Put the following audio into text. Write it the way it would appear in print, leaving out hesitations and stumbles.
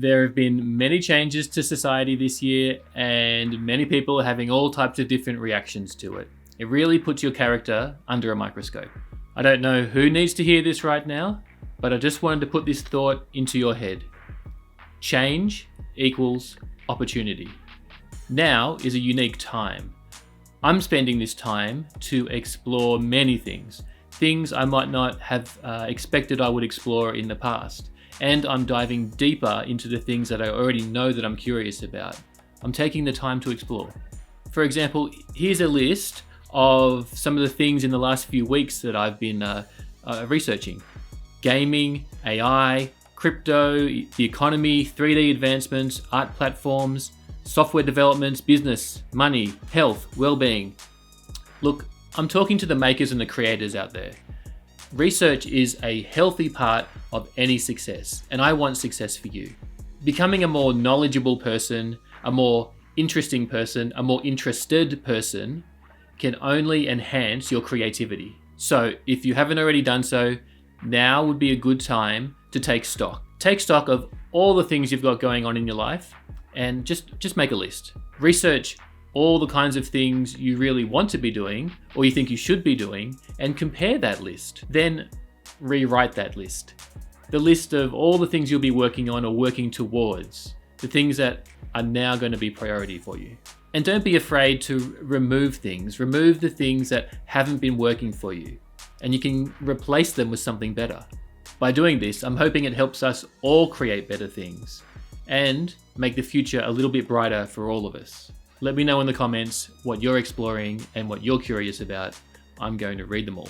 There have been many changes to society this year, and many people are having all types of different reactions to it. It really puts your character under a microscope. I don't know who needs to hear this right now, but I just wanted to put this thought into your head. Change equals opportunity. Now is a unique time. I'm spending this time to explore many things I might not have expected I would explore in the past. And I'm diving deeper into the things that I already know that I'm curious about. I'm taking the time to explore. For example, here's a list of some of the things in the last few weeks that I've been researching. Gaming, AI, crypto, the economy, 3D advancements, art platforms, software developments, business, money, health, well-being. Look, I'm talking to the makers and the creators out there. Research is a healthy part of any success, and I want success for you. Becoming a more knowledgeable person, a more interesting person, a more interested person can only enhance your creativity. So if you haven't already done so, now would be a good time to take stock. Take stock of all the things you've got going on in your life and just make a list. Research all the kinds of things you really want to be doing or you think you should be doing and compare that list. Then rewrite that list. The list of all the things you'll be working on or working towards, the things that are now going to be priority for you. And don't be afraid to remove things. Remove the things that haven't been working for you and you can replace them with something better. By doing this, I'm hoping it helps us all create better things and make the future a little bit brighter for all of us. Let me know in the comments what you're exploring and what you're curious about. I'm going to read them all.